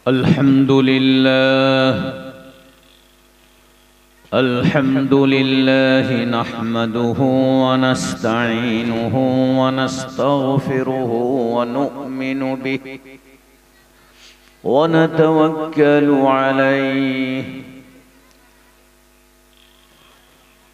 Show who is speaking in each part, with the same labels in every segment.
Speaker 1: अल्हम्दुलिल्लाह नहमदुहु व नस्तईनुहु व नस्तगफिरुहु व नु'मिनु बिहि व नतवक्कलु अलैहि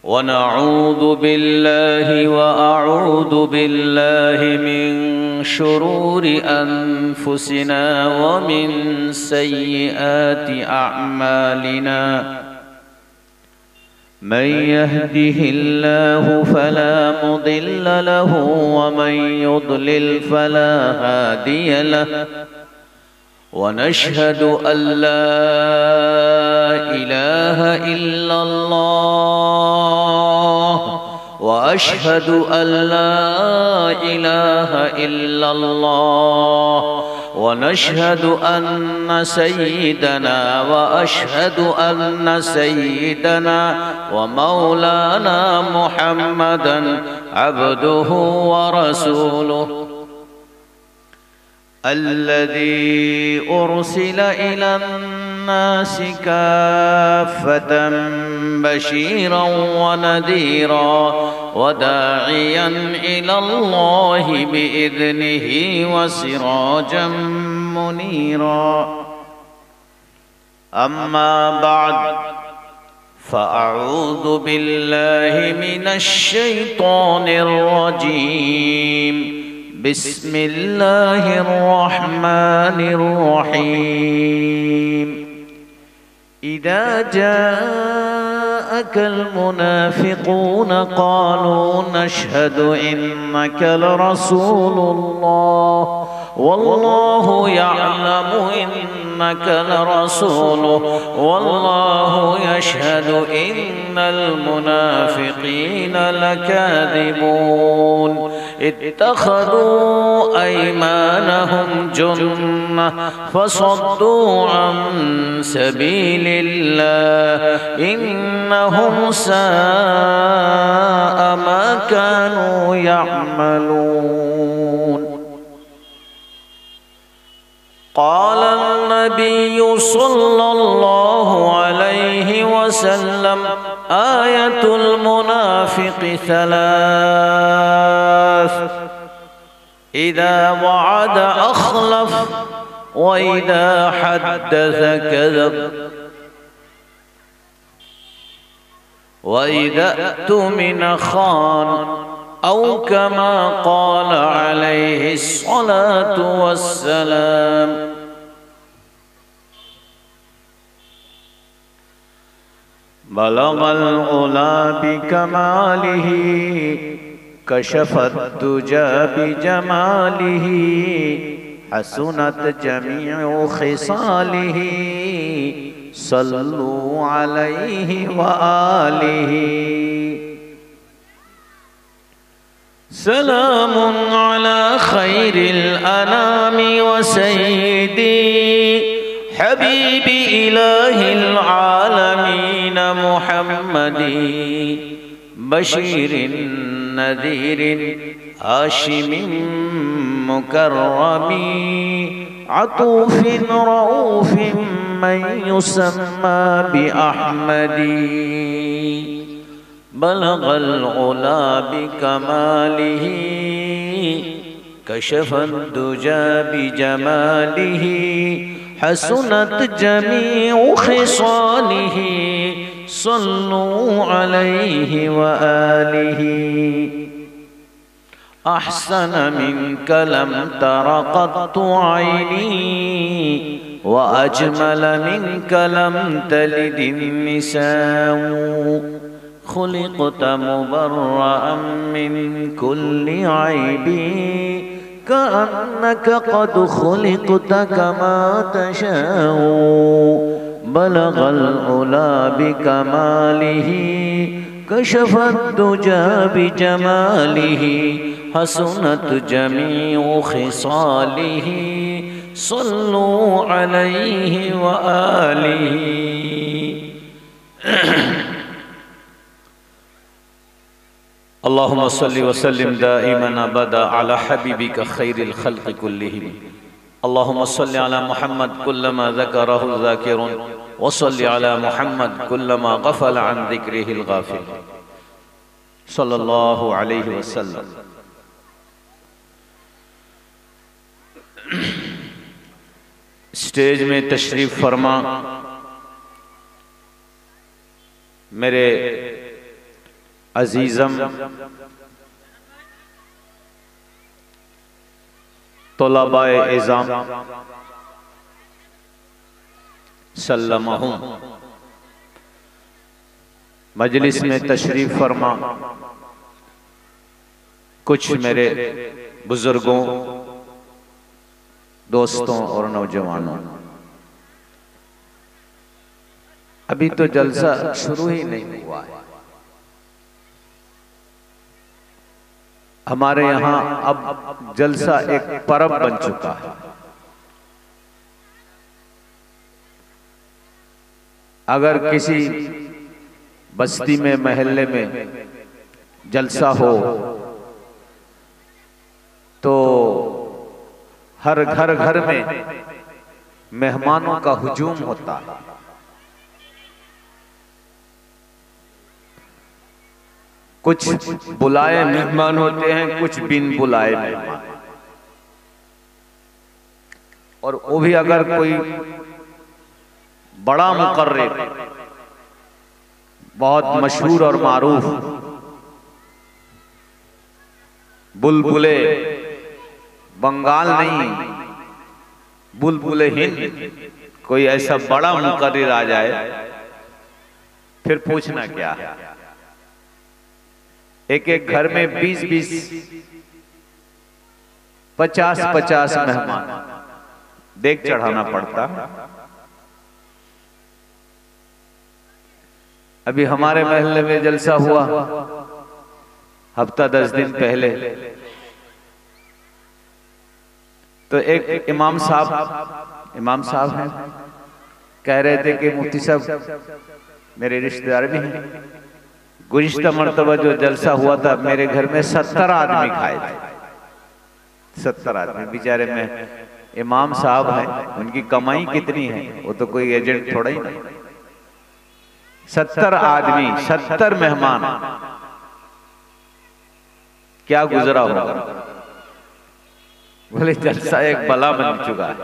Speaker 1: व नऊज़ु बिल्लाहि व अऊज़ु बिल्लाहि मिन शुरूरि अनफुसिना व मिन सय्यिआति अअमालिना मन यहदिहिल्लाहु फला मुदिल्ल लहु व मन युद्लिल फला हादिय लहु व नशहदु अल्ला इलाहा इल्लल्लाह व अशहदु अल्ला इलाहा इल्लल्लाह व नशहदु अन्न सय्यिदना व अशहदु अन्न सय्यिदना व मौलाना मुहम्मदन अब्दुहु व रसूलुहु अल्लज़ी उर्सिला इलन्नास काफ़्फ़तन बशीरन व नज़ीरा व दाइयन इलल्लाहि बिइज़निहि व सिराजन मुनीरा अम्मा बअद फ़अऊज़ु बिल्लाहि मिनश शैतानिर रजीम बिस्मिल्लाहिर रहमानिर रहीम इज़ा जाअकल मुनाफ़िक़ून क़ालू नशहदु इन्नका लरसूलुल्लाह वल्लाहु यअलमु इन्नका लरसूलुहु वल्लाहु यशहदु इन्नल मुनाफ़िक़ीन लकाज़िबून इत्तख़ज़ू अयमानहुम जुन्नह फसद्दू अन सबीलिल्लाह इन्नहुम साअ मा कानू यअमलून क़ाल नबी सल्लल्लाहु अलैहि वसल्लम आयतुल मुनाफ़िक़ि सलास इज़ा वअद अख़लफ़ व इज़ा हद्दस कज़ब व इज़ा अ'तुमिन ख़ान औ कमा क़ाल अलैहिस्सलातु वस्सलाम बलगल उला बिकमालिही कशफत दुजा बिजमालिही हसुनत जमीउ खिसालिही सल्लू अलैहि व आलिही सलामुन अला खैरिल अनामी व सय्यिदी हबीबी इलाहिल आलमीन मुहम्मदी बशीरिन नज़ीरिन हाशिमिन मुकर्रमी अतूफिन रऊफिन मन युसम्मा बि अहमदी बलगल उला बिकमालिही कशफत दुजा बिजमालिही हसुनत जमीउ खिसालिही सल्लू अलैहि व आलिही अहसन मिनका लम तर क़त्तु ऐनी व अजमल मिनका लम तलिदिन निसाउ खुलिक़त मुबर्रअन मिन कुल्ली ऐबी कअन्नका क़द खुलिक़त कमा तशाउ बलगल उला बिकमालिही कशफत दुजा बिजमालिही हसुनत जमीउ खिसालिही सल्लू अलैहि व आलिही अल्लाहुम्मा सल्लि व सल्लिम दाइमन अबदा अला हबीबिका खैरिल खल्क़ि कुल्लिहिम अल्लाहुम्मा सल्लि अला मुहम्मद कुल्लमा ज़करहु ज़ाकिरुन व सल्लि अला मुहम्मद कुल्लमा गफ़ला अन ज़िक्रिहिल गाफ़िल सल्लल्लाहु अलैहि वसल्लम। स्टेज में तशरीफ फरमा मेरे अजीज़म तोलाबाए इज़ाम सल्लमहुम, मजलिस में तशरीफ फरमा कुछ मेरे बुजुर्गों, दोस्तों और नौजवानों। अभी तो जलसा शुरू ही नहीं हुआ है। हमारे यहाँ अब जलसा एक परब बन चुका है। अगर किसी बस्ती में, महल्ले में जलसा हो तो हर घर में मेहमानों का हुजूम होता है। कुछ बुलाए मेहमान होते हैं, कुछ बिन बुलाए मेहमान, और वो भी अगर कोई बड़ा मुकर्रिर, बहुत मशहूर और मारूफ, बुलबुले बंगाल नहीं, बुलबुले हिंद, कोई ऐसा बड़ा मुकर्रिर आ जाए, फिर पूछना क्या है। एक एक घर में 20-20, 50-50 मेहमान देख चढ़ाना पड़ता। अभी हमारे महल्ले में जलसा हुआ हफ्ता 10 दिन पहले, तो एक इमाम साहब हैं, कह रहे थे कि मुफ्ती साहब, मेरे रिश्तेदार भी हैं, गुज़िश्ता मर्तबा जो जलसा हुआ था मेरे घर में 70 आदमी खाए थे। 70 आदमी। बेचारे में इमाम साहब हैं, उनकी कमाई कितनी है, वो तो कोई एजेंट थोड़ा ही नहीं। 70 आदमी, 70 मेहमान, क्या गुजरा होगा। बोले जलसा एक बला बन चुका है,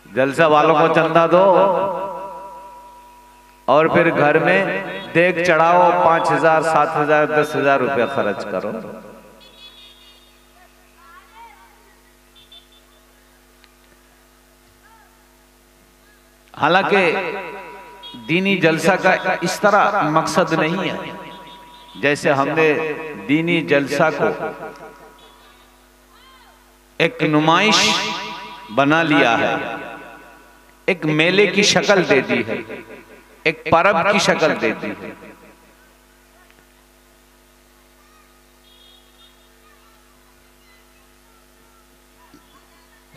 Speaker 1: जलसा वालों को चंदा दो और फिर घर में देख चढ़ाओ, 5,000, 7,000, 10,000 रुपया खर्च करो। हालांकि दीनी जलसा का इस तरह मकसद नहीं है, जैसे हमने दीनी जलसा को एक नुमाइश बना लिया है, एक मेले की शक्ल दे दी है, एक परब की शक्ल दे दी है।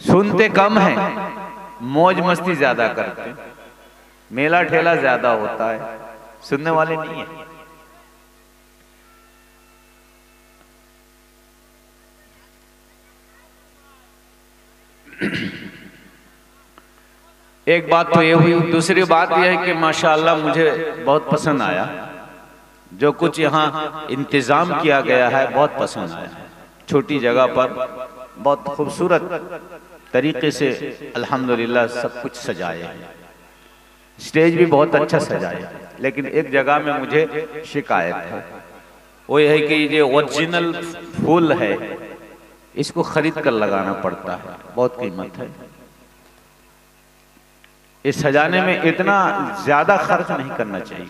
Speaker 1: सुनते कम हैं, मौज मस्ती ज्यादा करते हैं, मेला ठेला ज्यादा होता है, सुनने वाले नहीं है। एक बात तो ये हुई। दूसरी बात यह है कि माशाअल्लाह मुझे बहुत पसंद आया, जो कुछ यहाँ इंतजाम किया गया है बहुत पसंद आया। छोटी जगह पर बहुत खूबसूरत तरीके से अल्हम्दुलिल्लाह सब कुछ सजाया है। स्टेज भी बहुत अच्छा सजाया, लेकिन एक जगह में मुझे शिकायत है, वो यह है कि ये ओरिजिनल फूल है, इसको खरीद कर लगाना पड़ता है, बहुत कीमत है। इस सजाने में इतना ज्यादा खर्च नहीं करना चाहिए।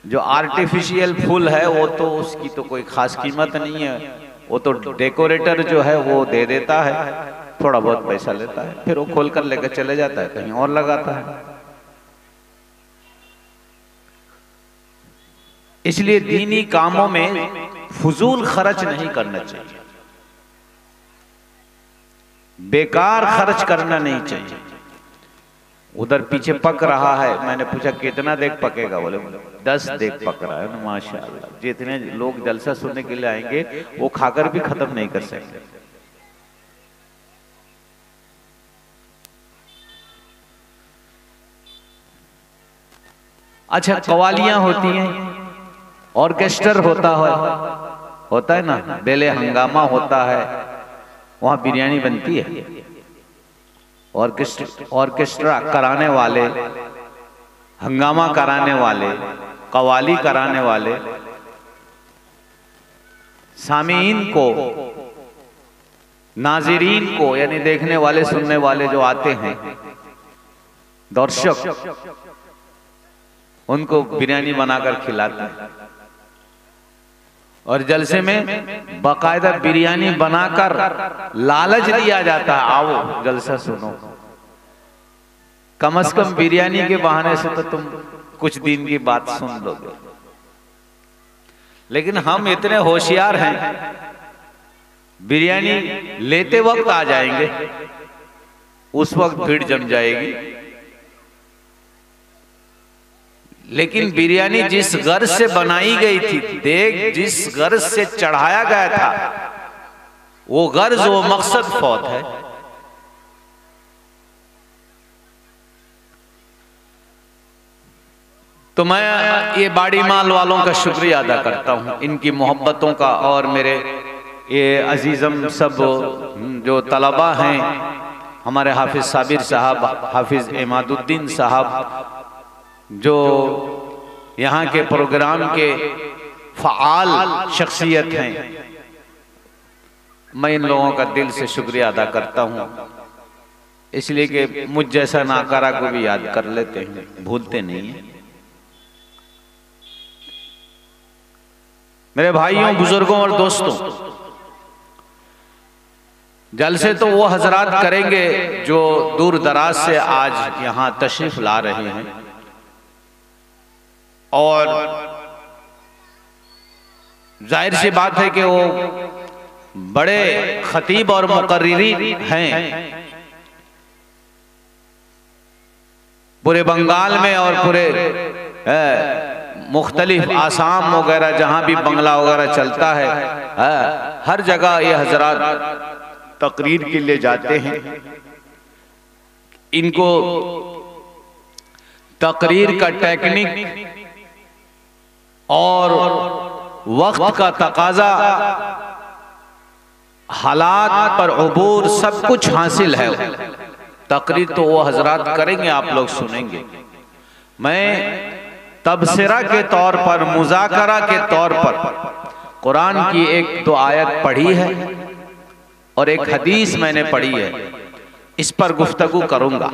Speaker 1: जो आर्टिफिशियल फूल है वो तो उसकी तो कोई खास कीमत नहीं है, वो तो डेकोरेटर जो है वो दे देता है, थोड़ा बहुत पैसा लेता है, फिर वो खोल कर लेकर चले जाता है, कहीं और लगाता है। इसलिए दीनी कामों में फजूल खर्च नहीं करना चाहिए, बेकार खर्च करना नहीं चाहिए। उधर पीछे पक रहा है, मैंने पूछा कितना देख पकेगा, बोले 10 देख पक रहा है। माशाअल्लाह, जितने लोग जलसा सुनने के लिए आएंगे वो खाकर भी खत्म नहीं कर सकते। अच्छा, कवालियां होती हैं, ऑर्केस्ट्रा होता है ना, बेले हंगामा होता है, वहां बिरयानी बनती है। ऑर्केस्ट्रा कराने वाले, हंगामा कराने वाले, कवाली कराने वाले, सामीन को, नाजिरीन को, यानी देखने वाले सुनने वाले जो आते हैं दर्शक, उनको बिरयानी बनाकर खिलाते हैं। और जलसे में बाकायदा बिरयानी बनाकर लालच दिया जाता है, आओ जलसा सुनो। कम से कम बिरयानी के बहाने से तो तुम कुछ दिन की बात सुन लोगे। लेकिन हम इतने होशियार हैं, बिरयानी लेते वक्त आ जाएंगे, उस वक्त भीड़ जम जाएगी। लेकिन बिरयानी जिस गर्ज से बनाई गई थी, देख जिस गर्ज से चढ़ाया गया था, वो गर्ज, वो मकसद फौत है। तो मैं ये बाड़ी माल वालों का शुक्रिया अदा करता हूँ, इनकी मोहब्बतों का, और मेरे ये अजीज़म सब जो तलबा हैं, हमारे हाफिज साबिर साहब, हाफिज इमादुद्दीन साहब, जो यहाँ के प्रोग्राम के फ़आल शख्सियत हैं, मैं इन लोगों का दिल से शुक्रिया अदा करता हूँ। इसलिए कि मुझ जैसा नाकारा को भी याद कर लेते हैं, भूलते नहीं हैं। मेरे भाइयों, बुजुर्गों और दोस्तों, जलसे तो वो हजरात करेंगे जो दूर दराज से आज यहाँ तशरीफ ला रहे हैं, और जाहिर सी बात है कि वो बड़े खतीब और मुकर्रिरी हैं। पूरे बंगाल में और पूरे मुख्तलिफ आसाम वगैरह जहां भी बंगला वगैरह चलता है, हर जगह ये हजरात तकरीर के लिए जाते हैं। इनको तकरीर का टेक्निक और वक्त का तकाजा, हालात पर अबूर, सब कुछ हासिल है। तकरीर तो वो हजरात करेंगे, आप लोग सुनेंगे। मैं तबसरा के तौर पर, मुज़ाकरा के तौर पर कुरान की एक दो आयत पढ़ी है और एक हदीस मैंने पढ़ी है, इस पर गुफ्तगू करूंगा।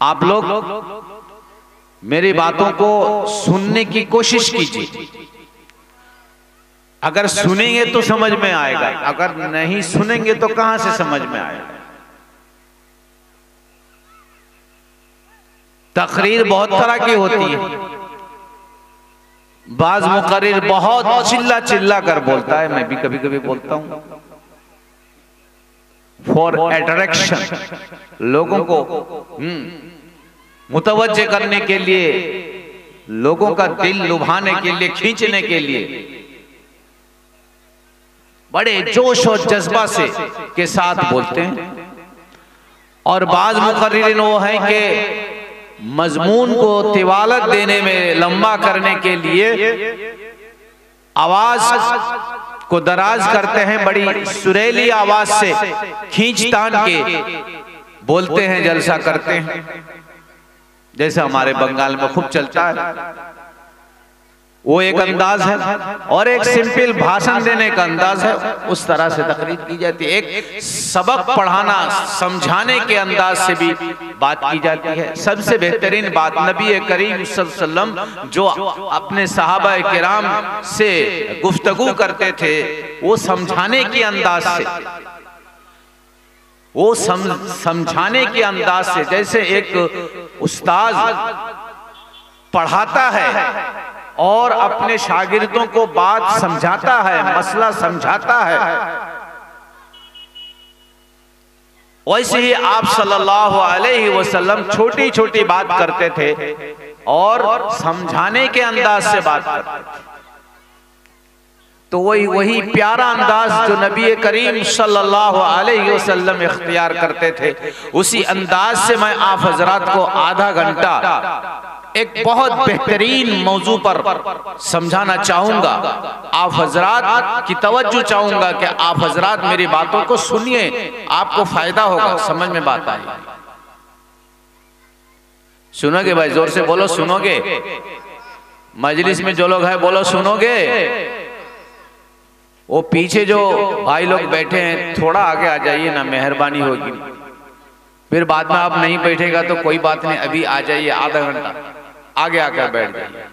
Speaker 1: आप लोग मेरी बातों को सुनने की कोशिश कीजिए। अगर सुनेंगे तो समझ में आएगा, अगर नहीं सुनेंगे तो कहां से समझ में आएगा। तकरीर बहुत तरह की होती है। बाज मुकर्रिर बहुत चिल्ला चिल्ला कर बोलता है, मैं भी कभी कभी बोलता हूं, फॉर अट्रैक्शन, लोगों को मुतवज्जे करने के लिए, लोगों का दिल लुभाने के लिए, खींचने के लिए, बड़े जोश और जज्बा से के साथ बोलते हैं। और बाज मुकर्रिरीन वो हैं कि मजमून को तिवालत देने में, लंबा करने के लिए आवाज को दराज करते हैं, बड़ी सुरीली आवाज से खींच तान के बोलते हैं, जलसा करते हैं। जैसे हमारे बंगाल में खूब चलता है, वो एक अंदाज है, और एक सिंपल भाषण देने का अंदाज है, उस तरह से तकरीर की जाती है। एक सबक पढ़ाना, समझाने के अंदाज से भी बात की जाती है। सबसे बेहतरीन बात नबी करीम सल्लल्लाहु अलैहि वसल्लम जो अपने सहाबा किराम से गुफ्तगू करते थे, वो समझाने के अंदाज से, वो समझाने के अंदाज से, जैसे एक उस्ताद पढ़ाता है और अपने शागिर्दों को बात समझाता है, मसला समझाता है, वैसे ही आप सल्लल्लाहु अलैहि वसल्लम छोटी छोटी बात करते थे और समझाने के अंदाज से बात करते थे। तो वही प्यारा अंदाज जो नबी करीम सल्लल्लाहु अलैहि वसल्लम इख्तियार करते थे, उसी अंदाज से मैं आप हजरात को आधा घंटा एक बहुत बेहतरीन मौजू पर समझाना चाहूंगा। आप हजरात की तवज्जो चाहूंगा कि आप हजरात मेरी बातों को सुनिए, आपको फायदा होगा, समझ में बात आई। सुनोगे भाई? जोर से बोलो, सुनोगे? मजलिस में जो लोग हैं बोलो सुनोगे। वो पीछे जो भाई लोग बैठे हैं थोड़ा आगे आ जाइए ना, मेहरबानी होगी। फिर बाद में आप नहीं बैठेगा तो कोई बात नहीं, अभी आ जाइए, आधा घंटा आगे आकर बैठ जाइए।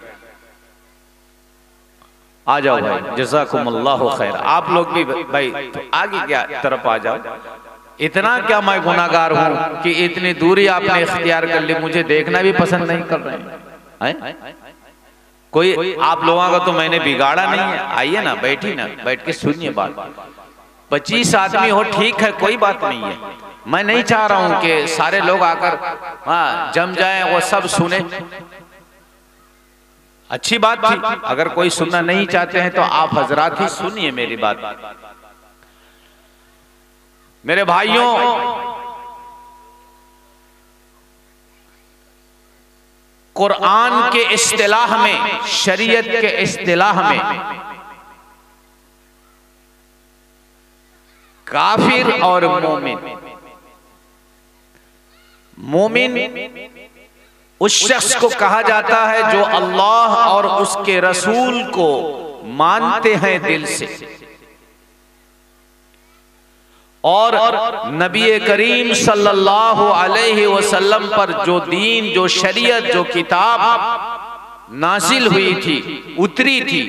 Speaker 1: आ जाओ भाई, जज़ाकुमुल्लाहु खैर। आप लोग भी भाई तो आगे क्या तरफ आ जाओ। इतना क्या मैं गुनाहगार हूं कि इतनी दूरी आपने इख्तियार कर ली, मुझे देखना भी पसंद नहीं कर रहे हैं? कोई आप लोगों का तो मैंने बिगाड़ा नहीं है। आइए ना, बैठी ना, बैठ के सुनिए बात। 25 आदमी हो ठीक है, कोई बात नहीं है। मैं नहीं चाह रहा हूं कि सारे लोग आकर जम जाएं, वो सब सुने। अच्छी बात थी, अगर कोई सुनना नहीं चाहते हैं तो आप हजरात ही सुनिए मेरी बात। मेरे भाइयों, कुरान के इस्तिलाह में, शरीयत के इस्तिलाह में काफिर और मोमिन उस शख्स को कहा जाता है जो अल्लाह और उसके रसूल को मानते हैं दिल से, और नबी करीम सल्लल्लाहु अलैहि वसल्लम पर जो दीन, जो शरीयत, जो किताब नाजिल हुई थी, उतरी थी,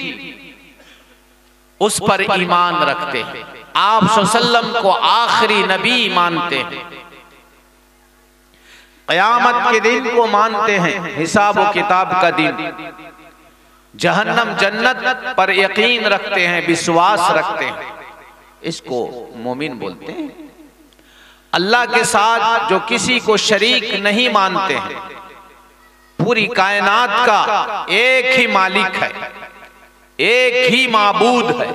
Speaker 1: उस पर ईमान रखते हैं। आप सल्लल्लाहु को आखिरी नबी मानते हैं, क़यामत के दिन को मानते हैं, हिसाब व किताब का दिन, जहन्नम जन्नत पर यकीन रखते हैं, विश्वास रखते हैं। इसको मोमिन बोलते हैं। अल्लाह के साथ जो किसी को शरीक नहीं मानते हैं, पूरी कायनात का एक ही मालिक है, एक ही माबूद है,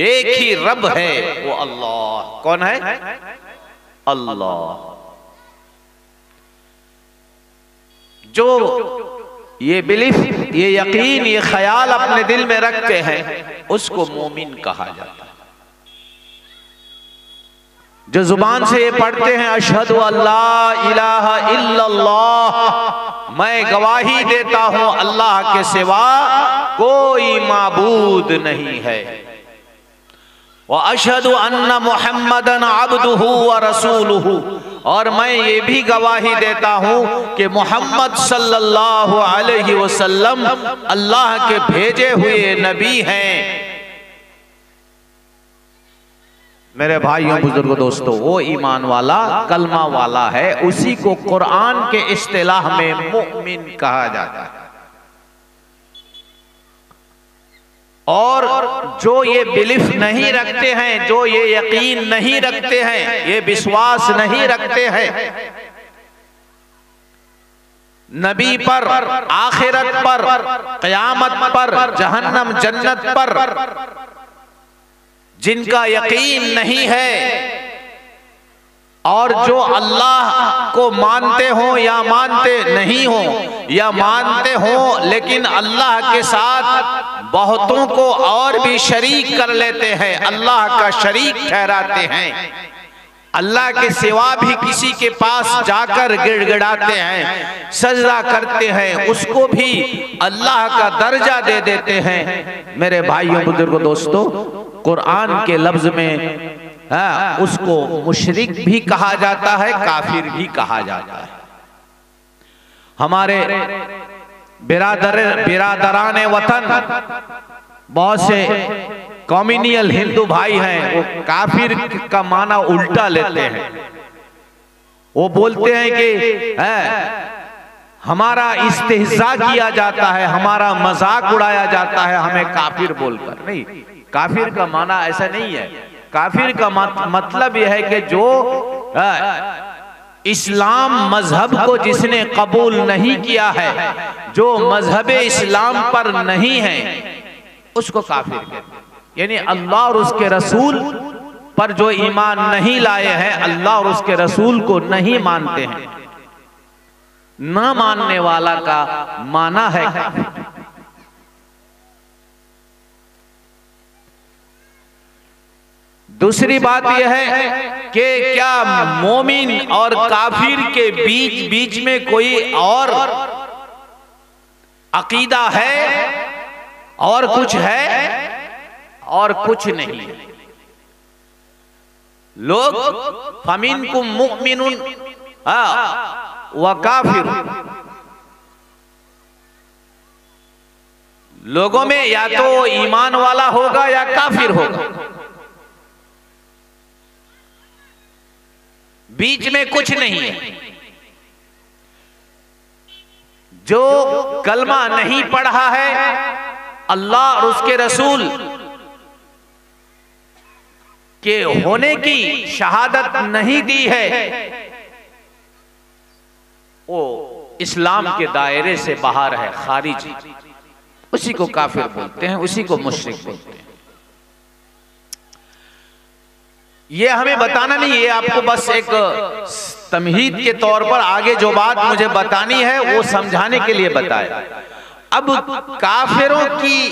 Speaker 1: एक ही रब है, वो अल्लाह। कौन है? अल्लाह। जो ये बिलीफ, ये यकीन, ये ख्याल अपने दिल में रखते हैं, उसको मोमिन कहा जाता है। जो जुबान से ये पढ़ते हैं अशहदु अल्ला इलाहा इल्लल्लाह, मैं गवाही देता हूं अल्लाह के सिवा कोई माबूद नहीं है, व अशहदु अन्ना मुहम्मदन अब्दुहु व रसूलुहु, और मैं ये भी गवाही देता हूं कि मोहम्मद सल्लल्लाहु अलैहि वसल्लम अल्लाह के भेजे हुए नबी हैं। मेरे भाइयों, बुजुर्गों, दोस्तों, वो ईमान वाला, कलमा वाला है, उसी को कुरान के इस्तिलाह में मुमिन कहा जाता है। और जो ये बिलीफ नहीं रखते हैं, जो ये यकीन नहीं रखते हैं, ये विश्वास नहीं रखते हैं नबी पर, आखिरत पर, क़यामत पर, जहन्नम जन्नत पर, जिनका यकीन नहीं है, और जो अल्लाह को मानते हो या मानते नहीं हो, या मानते हो लेकिन अल्लाह के साथ बहुतों को और भी शरीक कर लेते हैं, अल्लाह का शरीक ठहराते हैं, अल्लाह के सिवा भी किसी के पास जाकर गिड़गिड़ाते हैं, सजदा करते हैं, उसको भी अल्लाह का दर्जा दे देते हैं। मेरे भाइयों, बुजुर्गों, दोस्तों, कुरान के लफ्ज में उसको मुशरिक भी कहा जाता है, काफिर भी कहा जाता है। हमारे बिरादरान वतन, बहुत से कॉम्युनियल हिंदू भाई हैं, वो काफिर का माना उल्टा लेते हैं। वो बोलते हैं कि हमारा इस्तेहज़ा किया जाता है, हमारा मजाक उड़ाया जाता है हमें काफिर बोलकर। नहीं, काफिर का माना ऐसा नहीं है। काफिर का मतलब यह है कि जो इस्लाम मजहब को जिसने कबूल नहीं किया है, जो मजहब इस्लाम पर नहीं है, उसको काफिर कहते हैं। यानी अल्लाह और उसके रसूल पर जो ईमान नहीं लाए हैं, अल्लाह और उसके रसूल को नहीं मानते हैं, ना मानने वाला का माना है काफिर। दूसरी बात यह है कि क्या मोमिन और काफिर के बीच में कोई और अकीदा है और कुछ है और कुछ नहीं। लोग फमिनकुम मुमिनुन व काफिर, लोगों में या तो ईमान वाला होगा या काफिर होगा, बीच में कुछ नहीं है। जो कलमा नहीं पढ़ा है, अल्लाह और उसके रसूल के होने की शहादत नहीं दी है, वो इस्लाम के दायरे से बाहर है, खारिज है। उसी को काफिर बोलते हैं, उसी को मुशरिक बोलते हैं। ये हमें बताना नहीं, ये आपको बस एक तमहीद के तौर पर आगे जो बात मुझे बतानी है वो समझाने के लिए बताया। अब काफिरों की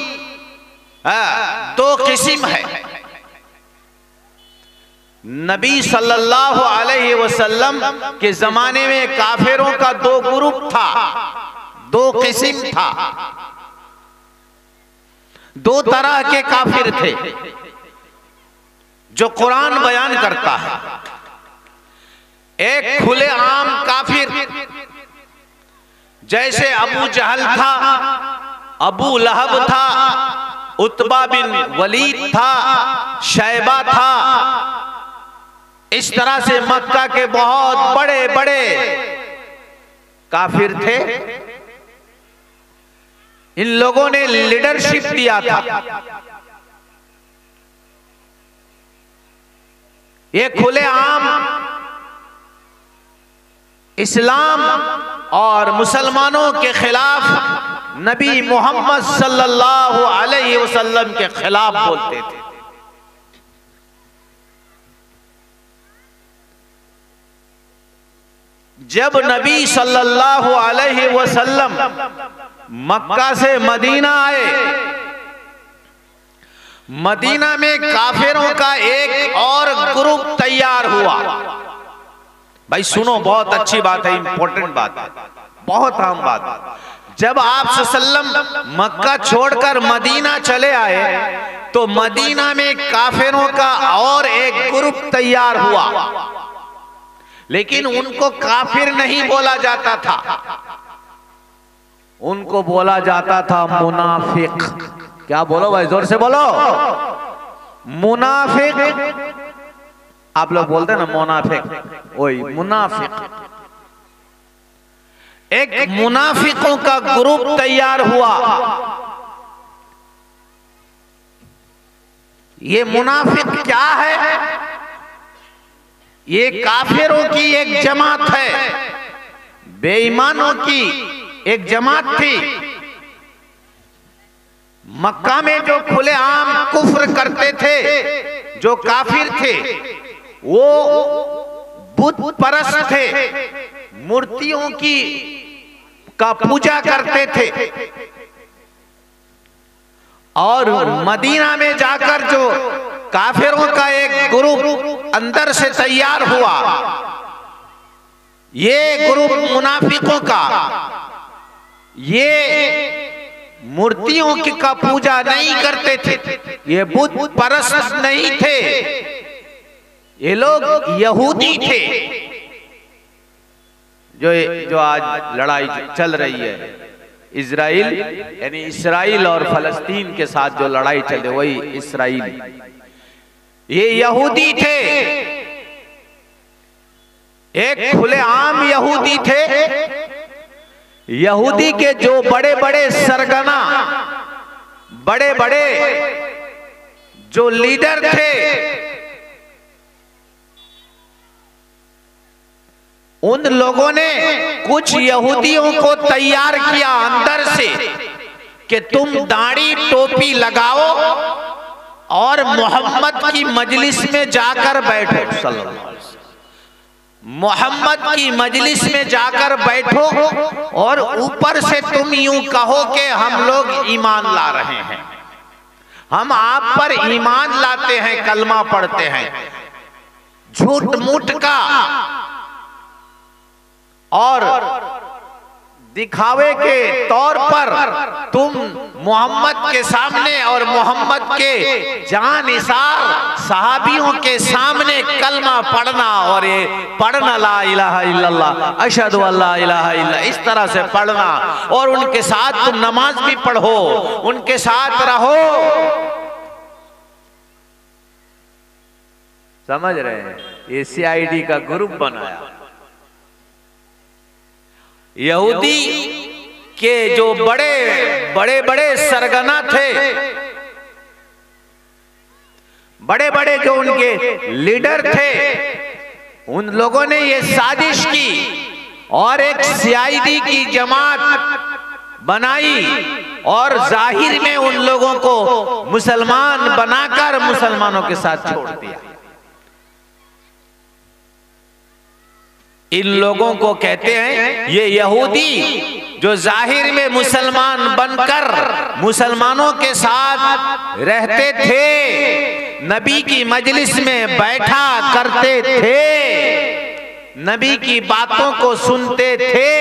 Speaker 1: दो किस्म है। नबी सल्लल्लाहु अलैहि वसल्लम के जमाने में काफिरों का दो ग्रुप था, दो किस्म था, दो तरह के काफिर थे जो कुरान बयान करता है। एक खुले आम काफिर, जैसे अबू जहल था, अबू लहब था, उतबा बिन वलीद था, शैबा था, इस तरह से मक्का के बहुत बड़े बड़े काफिर थे। इन लोगों ने लीडरशिप दिया था। ये खुले आम इस्लाम और मुसलमानों के खिलाफ नबी मोहम्मद सल्लल्लाहु अलैहि वसल्लम के खिलाफ बोलते थे। जब नबी सल्लल्लाहु अलैहि वसल्लम मक्का से मदीना आए, मदीना में काफिरों का एक और ग्रुप तैयार हुआ। भाई सुनो, बहुत अच्छी बात है, इंपॉर्टेंट बात है, बहुत अहम बात है। जब आप सल्लम मक्का छोड़कर मदीना चले आए तो मदीना में काफिरों का और एक ग्रुप तैयार हुआ, लेकिन उनको काफिर नहीं बोला जाता था, उनको बोला जाता था मुनाफिक। क्या बोलो भाई, जोर से बोलो, मुनाफिक। आप लोग बोलते हैं ना मुनाफिक, वही मुनाफिक। एक मुनाफिकों का ग्रुप तैयार हुआ। ये मुनाफिक क्या है? ये काफिरों की एक जमात है, बेईमानों की एक जमात थी। मक्का में जो खुलेआम कुफ्र करते थे, जो काफिर थे, वो बुत परस्त थे, मूर्तियों की का पूजा करते थे। और मदीना में जाकर जो काफिरों का एक ग्रुप अंदर से तैयार हुआ, ये ग्रुप मुनाफिकों का, ये मूर्तियों की का पूजा नहीं करते थे, ये बुत परस्त नहीं थे, ये लोग यहूदी थे। जो आज लड़ाई चल रही है इजराइल, यानी इसराइल और फलस्तीन के साथ जो लड़ाई चल रही है, वही इसराइल, ये यहूदी थे, एक खुलेआम यहूदी थे। यहूदी के जो बड़े बड़े सरगना, बड़े बड़े जो लीडर थे, उन लोगों ने कुछ यहूदियों को तैयार किया अंदर से कि तुम दाढ़ी टोपी लगाओ और मोहम्मद की मजलिस में जाकर बैठो, सल्लल्लाहु अलैहि वसल्लम, मोहम्मद की मजलिस में जाकर बैठो और ऊपर से तुम यूं कहो कि हम लोग ईमान ला रहे हैं, हम आप पर ईमान लाते हैं, कलमा पढ़ते हैं। झूठ मूठ का और दिखावे के तौर पर तुम मोहम्मद के सामने और मोहम्मद के जानिसार सहाबियों के सामने कलमा पढ़ना और ये पढ़ना ला इलाहा इल्लल्लाह अशहदु अल्ला इलाहा इल्ला, इस तरह से पढ़ना और उनके साथ तुम नमाज भी पढ़ो, उनके साथ रहो। समझ रहे हैं? ये CID का ग्रुप बनाया। यहूदी के जो बड़े सरगना थे, बड़े बड़े जो उनके लीडर थे, उन लोगों ने ये साजिश की और एक CID की जमात बनाई और जाहिर में उन लोगों को मुसलमान बनाकर मुसलमानों के साथ छोड़ दिया। इन लोगों को कहते हैं ये यहूदी जो जाहिर में मुसलमान बनकर मुसलमानों के साथ रहते थे, नबी की मजलिस में बैठा करते थे, नबी की बातों को सुनते थे,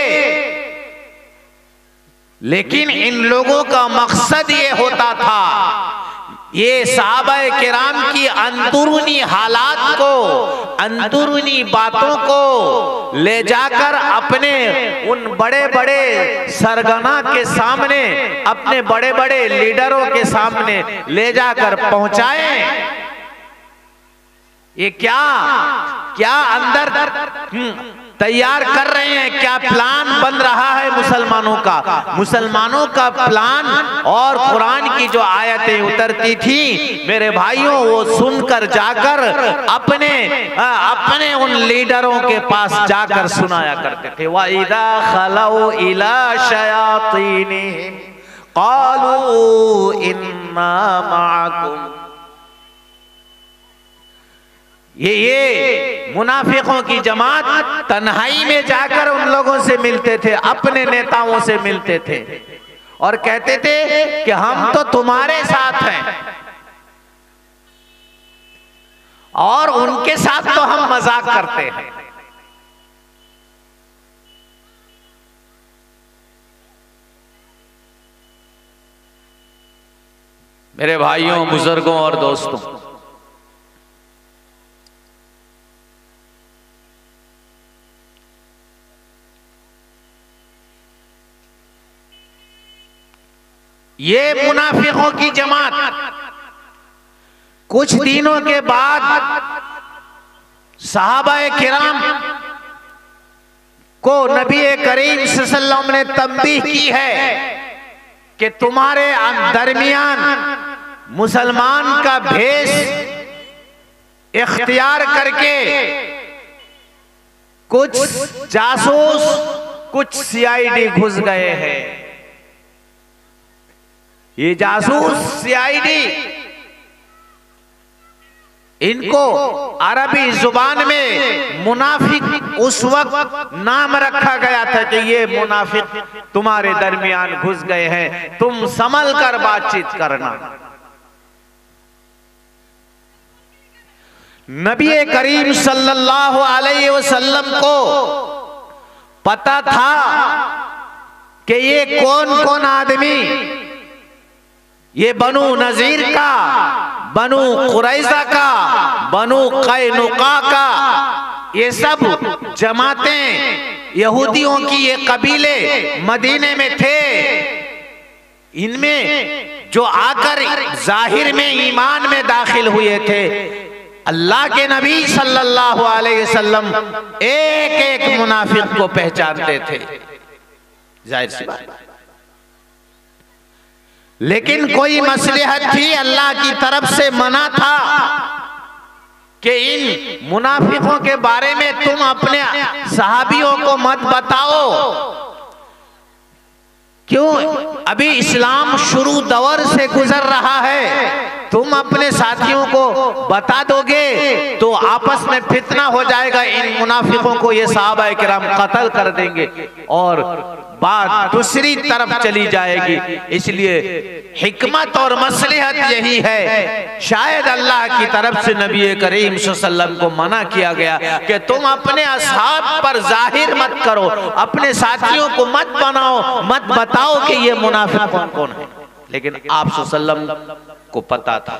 Speaker 1: लेकिन इन लोगों का मकसद ये होता था, ये सहाबाए किराम की अंदरूनी हालात को, अंदरूनी बातों को ले जाकर अपने उन बड़े बड़े सरगना के सामने, अपने बड़े बड़े लीडरों के सामने ले जाकर पहुंचाएं। ये क्या अंदर तैयार कर रहे हैं, क्या प्लान बन रहा है मुसलमानों का प्लान। और कुरान की जो आयतें उतरती थी मेरे भाइयों, वो सुनकर जाकर अपने उन लीडरों के पास जाकर सुनाया करते थे। वइदा खलौ इला शयातीनिहिम क़ालू इन्ना मअकुम। ये मुनाफिकों की जमात तन्हाई में जाकर उन लोगों से मिलते थे, अपने नेताओं से मिलते थे और कहते थे कि हम तो तुम्हारे साथ हैं और उनके साथ तो हम मजाक करते हैं। मेरे भाइयों, बुजुर्गों और दोस्तों, ये मुनाफिकों की जमात कुछ दिनों के बाद सहाबाए किराम को नबी करीम सल्लल्लाहु अलैहि वसल्लम ने तंबीह की है कि तुम्हारे दरमियान मुसलमान का भेष इख्तियार करके कुछ जासूस, कुछ CID घुस गए हैं। ये जासूस CID, इनको अरबी जुबान में मुनाफिक उस वक्त नाम रखा गया था कि ये मुनाफिक तुम्हारे दरमियान घुस गए हैं, तुम संभल कर बातचीत करना। नबी करीम सल्लल्लाहु अलैहि वसल्लम को पता था कि ये कौन कौन आदमी, ये बनु नजीर का, बनु कुरैज़ा का, बनु कैनुका का, ये सब जमातें यहूदियों की ये कबीले मदीने में थे। इनमें जो आकर जाहिर में ईमान में दाखिल हुए थे, अल्लाह के नबी सल्लल्लाहु अलैहि वसल्लम एक एक मुनाफिक को पहचानते थे, जाहिर सी बात। लेकिन कोई मसलहत थी, अल्लाह की तरफ से मना था कि इन मुनाफिकों के बारे में तुम अपने सहाबियों को मत बताओ। क्यों? अभी इस्लाम शुरू दौर से गुजर रहा है, तुम अपने साथियों को बता दोगे तो आपस में फितना हो जाएगा, इन मुनाफिकों को ये सहाबा किराम कत्ल कर देंगे और बात दूसरी तरफ चली जाएगी। इसलिए हिकमत और मसलहत यही है। शायद अल्लाह की तरफ से नबी करीम सल्लल्लाहु अलैहि वसल्लम को मना किया गया कि तुम अपने असहाब पर जाहिर मत करो, अपने साथियों को मत बनाओ, मत बताओ कि ये मुनाफिक कौन कौन है। लेकिन आप सल्लल्लाहु अलैहि वसल्लम को पता था।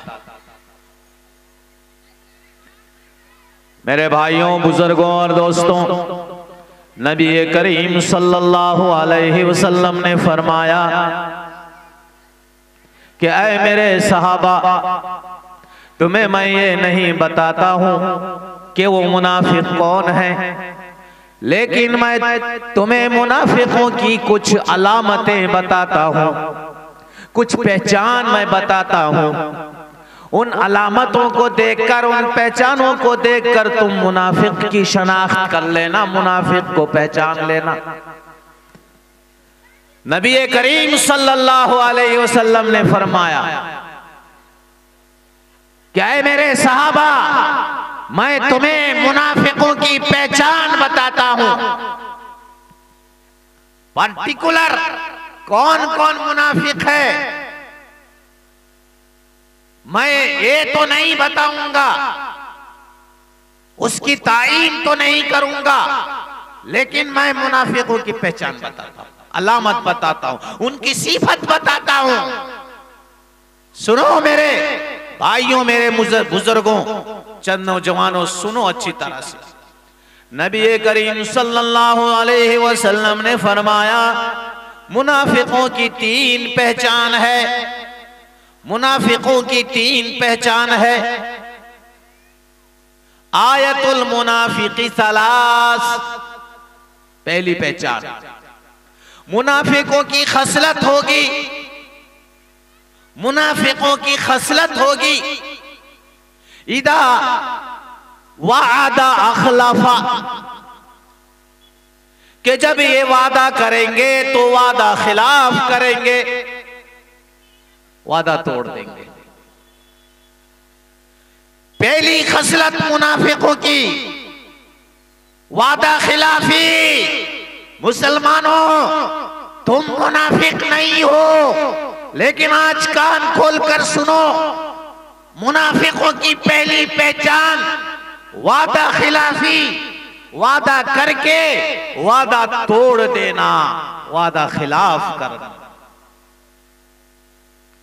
Speaker 1: मेरे भाइयों, बुजुर्गों और दोस्तों, नबी करीम सल्लल्लाहु अलैहि वसल्लम ने फरमाया कि ऐ मेरे सहाबा, तुम्हें मैं ये नहीं बताता हूं कि वो मुनाफिक कौन है, लेकिन मैं तुम्हें मुनाफिकों की कुछ अलामतें बताता हूं, कुछ पहचान मैं बताता हूं। उन अलामतों को देखकर, उन पहचानों को देखकर तुम मुनाफिक की शनाख्त कर लेना, मुनाफिक को पहचान लेना। नबी करीम सल्लल्लाहु अलैहि वसल्लम ने फरमाया, क्या है मेरे सहाबा, मैं तुम्हें मुनाफिकों की पहचान बताता हूं। पर्टिकुलर कौन कौन मुनाफिक है मैं ये तो नहीं बताऊंगा, उसकी तायीन तो नहीं करूंगा, लेकिन मैं मुनाफिकों की पहचान बताता हूं, अलामत बताता हूं, उनकी सिफत बताता हूं। सुनो मेरे भाइयों, मेरे बुजुर्गों, चंद नौजवानों, सुनो अच्छी तरह से। नबी करीम सल्लल्लाहु अलैहि वसल्लम ने फरमाया, मुनाफिकों की 3 पहचान है। मुनाफिकों की 3 पहचान है। आयतुल मुनाफिकी सलास, पहली पहचान, मुनाफिकों की खसलत होगी, मुनाफिकों की खसलत होगी, इदा वादा अखलफा, कि जब ये वादा करेंगे तो वादा खिलाफ करेंगे, वादा तोड़ देंगे। पहली खसलत मुनाफिकों की वादा खिलाफी। मुसलमानों, तुम मुनाफिक नहीं हो, लेकिन आज कान खोलकर सुनो, मुनाफिकों की पहली पहचान वादा खिलाफी, वादा करके वादा तोड़ देना, वादा खिलाफ करना।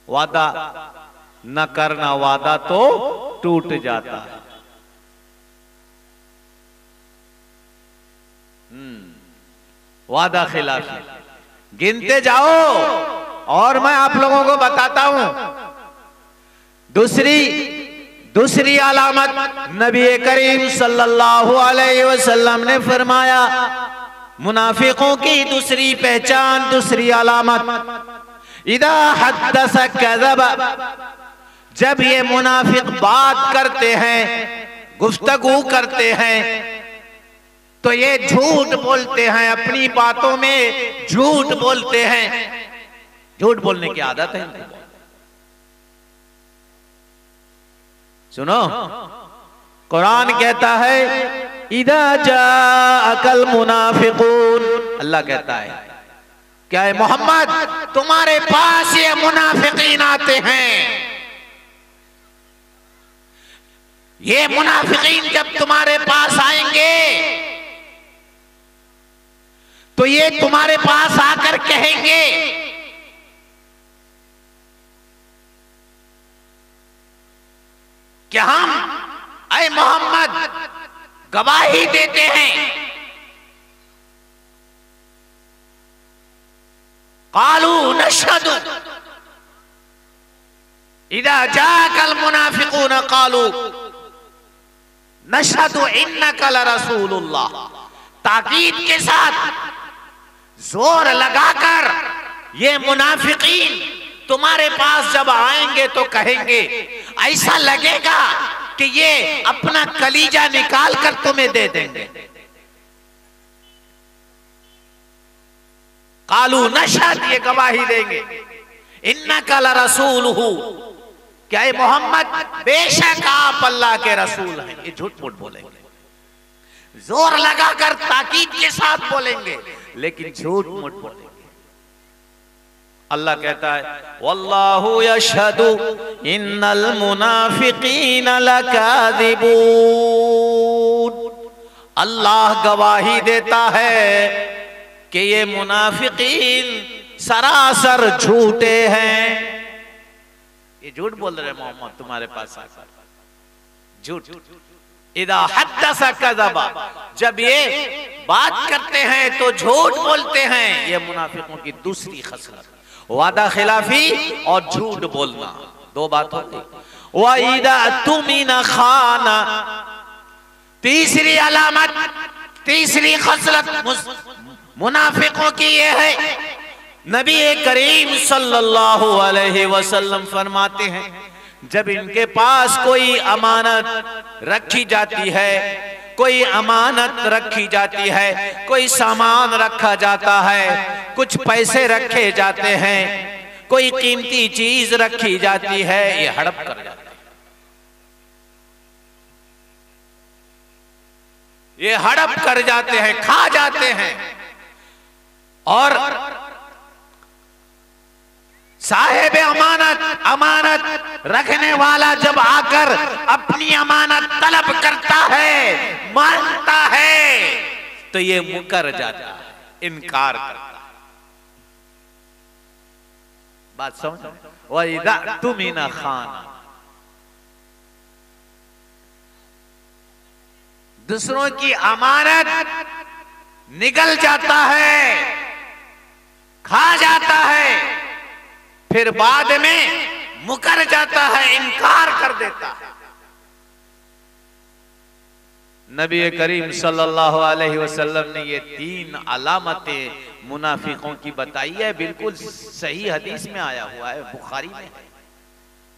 Speaker 1: वादा न करना, वादा तो टूट जाता है। वादा खिलाफी गिनते जाओ और मैं आप लोगों को बताता हूं। दूसरी अलामत नबी करीम सल्लल्लाहु अलैहि वसल्लम ने फरमाया, मुनाफिकों की दूसरी पहचान, दूसरी अलामत, इदा हद्दस कज़ब, जब ये मुनाफिक बात करते हैं, गुफ्तगू करते हैं, तो ये झूठ बोलते हैं, अपनी बातों में झूठ बोलते हैं। झूठ बोलने की आदत है इनको। सुनो, कुरान कहता है, इदा जाअकल मुनाफिकून, अल्लाह कहता है, क्या है मोहम्मद, तुम्हारे पास ये मुनाफिकीन आते हैं। ये मुनाफिकीन जब तुम्हारे पास आएंगे तो ये तुम्हारे पास आकर कहेंगे, कि हम ऐ मोहम्मद गवाही देते हैं, कालू नशहदु इदा जाकल मुनाफिकून कालू नशहदु इन्नका लरसूलुल्लाह। ताकीद के साथ जोर लगाकर ये मुनाफिकीन तुम्हारे पास जब आएंगे तो कहेंगे, ऐसा लगेगा कि ये अपना कलीजा निकाल कर तुम्हें दे देंगे। कालू नशहद, ये गवाही देंगे, इन्नका लरसूलुहु, क्या ये मोहम्मद बेशक आप अल्लाह के रसूल हैं, ये झूठ मूठ बोलेंगे, जोर लगाकर ताकीद के साथ बोलेंगे, लेकिन झूठ मूठ बोलेंगे। अल्लाह कहता है वल्लाहु यशहदु इन्नल मुनाफिकीन लकादिबून, अल्लाह गवाही देता है कि ये मुनाफिकीन सरासर झूठे हैं। ये झूठ बोल रहे मोहम्मद तुम्हारे पास आकर, झूठ। इदा हद्दसा कज़बा, जब ये बात करते हैं तो झूठ बोलते हैं। ये मुनाफिकों की दूसरी खसलत, वादा खिलाफी और झूठ बोलना, दो बात होती। वइदा तुमिना खाना, तीसरी अलामत, तीसरी खसलत मुनाफिकों की ये है। नबी करीम सल्लल्लाहु अलैहि वसल्लम फरमाते हैं जब इनके पास कोई अमानत रखी जाती है, कोई अमानत रखी जाती है, कोई सामान रखा जाता है, कुछ पैसे रखे जाते हैं, कोई कीमती चीज रखी जाती है, ये हड़प कर जाते हैं, ये हड़प कर जाते हैं, खा जाते हैं। और साहेब अमानत, अमानत रखने वाला जब आकर अपनी अमानत तलब करता है, मांगता है, तो ये मुकर जाता है, इनकार करता है। बात समझ? वइदा तुमिना खाना, दूसरों की अमानत निगल जाता है, खा जाता है, फिर बाद में मुकर जाता है, इनकार कर देता है। नबी करीम सल्लल्लाहु अलैहि वसल्लम ने ये तीन अलामतें मुनाफिकों की बताई है, बिल्कुल सही हदीस में आया हुआ है, बुखारी में है,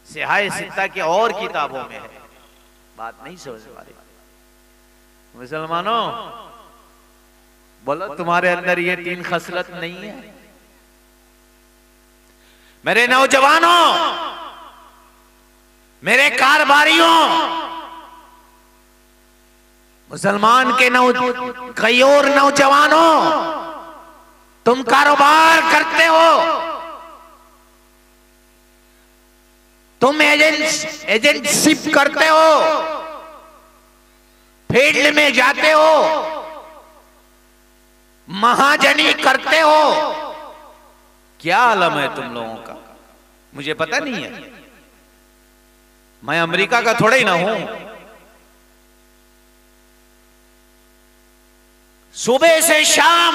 Speaker 1: सिहाह सित्ता के और किताबों में है। बात नहीं समझ पा रहे मुसलमानों, बोलो तुम्हारे अंदर ये तीन खसलत नहीं है? मेरे नौजवानों, मेरे कारोबारियों, मुसलमान के गयोर नौजवानों, तुम कारोबार करते हो, तुम एजेंटशिप करते हो, फील्ड में जाते हो, महाजनी करते हो, क्या आलम है तुम लोगों का? मुझे पता नहीं है, मैं अमेरिका का थोड़ा ही ना हूं। सुबह से शाम,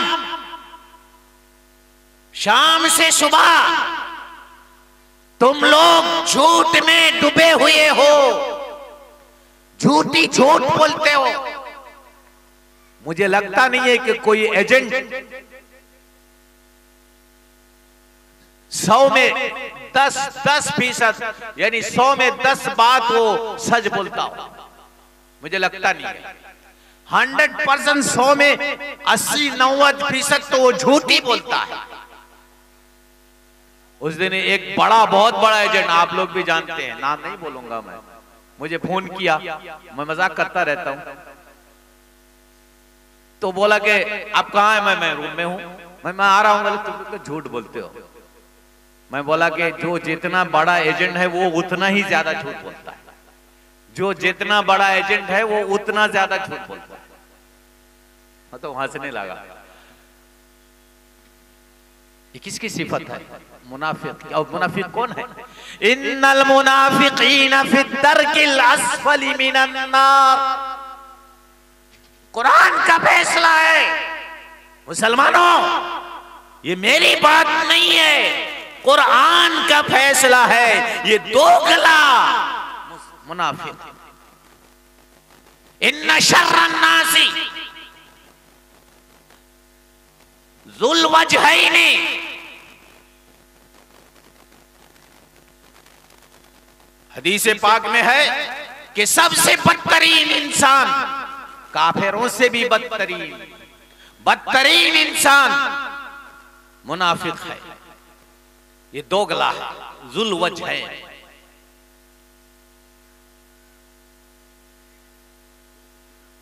Speaker 1: शाम से सुबह तुम लोग झूठ में डूबे हुए हो, झूठी झूठ बोलते हो। मुझे लगता नहीं है कि कोई एजेंट 100 में 10% यानी 100 में 10 बात वो सच बोलता हो, मुझे लगता नहीं है। 100% 100 में 80-90% तो वो झूठ ही बोलता है। उस दिन एक बहुत बड़ा एजेंट, आप लोग भी जानते हैं, नाम नहीं बोलूंगा मैं, मुझे फोन किया, मैं मजाक करता रहता हूं, तो बोला कि आप कहाँ हैं? मैं रूम में हूं। मैं आ रहा हूं। बोले तुम तो झूठ बोलते हो। मैं बोला कि जो जितना बड़ा एजेंट है वो उतना ही ज्यादा झूठ बोलता है, जो जितना बड़ा एजेंट है वो उतना ज्यादा झूठ बोलता है। तो हंसने लगा। ये किसकी सिफत है? मुनाफिक। और मुनाफिक कौन है? इन्नल मुनाफिकीन फी दरकिल अस्फली मिनन नार। कुरान का फैसला है मुसलमानों, ये मेरी बात नहीं है, कुरान का फैसला है। ये दोगला मुनाफिक। इन्ना शर्रन नासी ज़ुल वजहैनी। हदीस पाक में है कि सबसे बदतरीन इंसान, काफिरों से भी बदतरीन इंसान मुनाफिक है। ये दोगला है, ज़ुल वजहैन।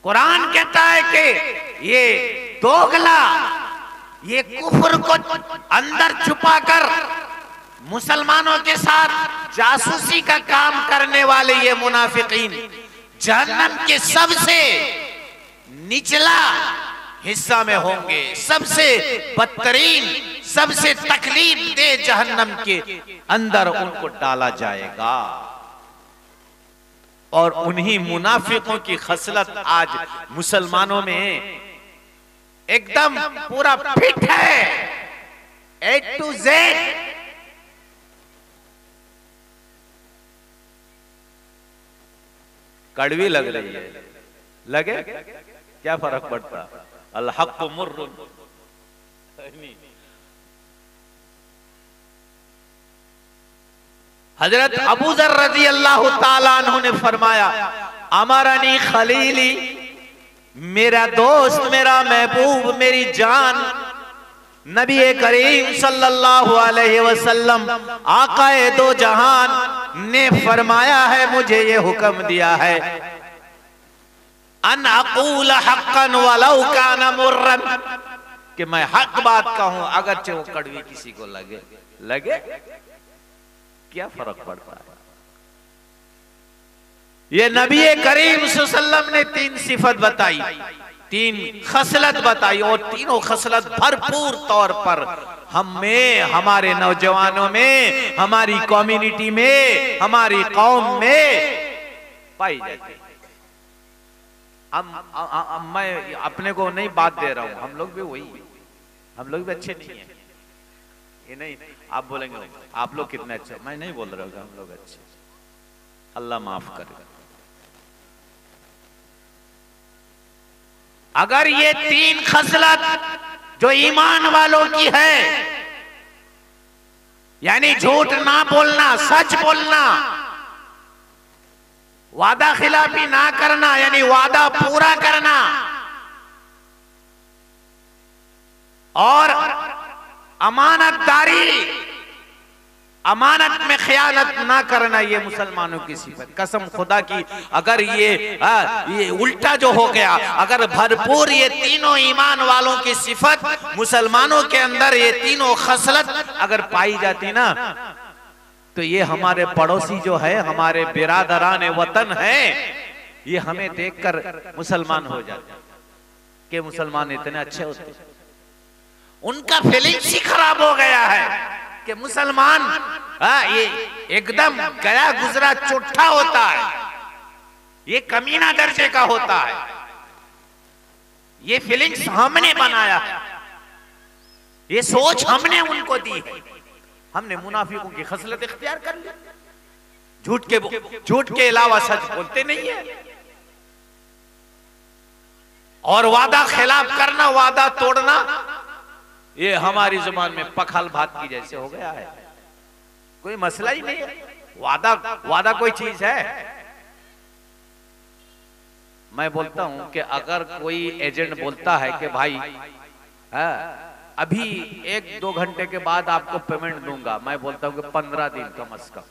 Speaker 1: कुरान कहता है कि ये दोगला, ये कुफ्र को अंदर छुपाकर मुसलमानों के साथ जासूसी का काम करने वाले ये मुनाफिकीन जहन्नम के सबसे निचला हिस्सा में होंगे, सबसे बदतरीन, सबसे तकलीफ दे जहन्नम के अंदर उनको डाला जाएगा। और उन्हीं मुनाफिकों की खसलत आज मुसलमानों में एकदम पूरा फिट है, A to Z। कड़वी लग रही है, लगे क्या फर्क पड़ता, अल हक़ मुर्र। हजरत अबू ज़र रज़ी अल्लाह ताला अन्हु ने फरमाया, अमरनी खलीली, मेरा दोस्त, मेरा महबूब, मेरी जान नबी करीम सल्लल्लाहु अलैहि वसल्लम आकाए दो जहान ने फरमाया है, मुझे ये हुक्म दिया है, अन अक़ूल हक़्क़न वलौ कान मुर्रन, कि मैं हक बात कहूं अगरचे वो कड़वी किसी को लगे, लगे क्या फर्क पड़ता है। ये नबी करीम सल्लल्लाहु अलैहि वसल्लम ने 3 सिफत बताई, 3 खसलत बताई, और तीनों खसलत भरपूर तौर पर हम में, हमारे नौजवानों में, हमारी कम्युनिटी में, हमारी कौम में पाई जाती है। मैं अपने को नहीं बात दे रहा हूं, हम लोग भी वही, हम लोग भी अच्छे नहीं है, ये नहीं आप बोलेंगे आप लोग कितने अच्छे, मैं नहीं बोल रहा हूँ हम लोग अच्छे, अल्लाह माफ करे। अगर ये 3 खसलत जो ईमान वालों की है, यानी झूठ ना बोलना, सच बोलना, वादा खिलाफी ना करना, यानी वादा पूरा करना, और अमानतदारी, अमानत में खयानत ना करना, ये मुसलमानों की सिफत। कसम खुदा की अगर ये उल्टा जो हो गया, अगर भरपूर ये तीनों ईमान वालों की सिफत मुसलमानों के अंदर, ये तीनों खसलत अगर पाई जाती ना, तो ये हमारे पड़ोसी जो है, हमारे बिरादरान वतन है, ये हमें देखकर मुसलमान हो जाते कि मुसलमान इतने अच्छे होते। उनका फीलिंग्स ही खराब हो गया है कि मुसलमान ये एकदम गया गुजरा चुट्ठा होता है, ये कमीना दर्जे का होता है। ये फीलिंग्स हमने बनाया है, ये सोच हमने उनको दी है। हमने मुनाफिकों की खसलत इख्तियार कर ली, झूठ के अलावा सच बोलते नहीं है, और वादा खिलाफ करना, वादा तोड़ना, ये हमारी जुबान में पखाल भात की जैसे हो गया है। कोई मसला ही नहीं है, वादा कोई चीज है। मैं बोलता हूं कि अगर कोई एजेंट बोलता है कि भाई अभी 1-2 घंटे के बाद आपको पेमेंट दूंगा, मैं बोलता हूं कि 15 दिन कम से कम।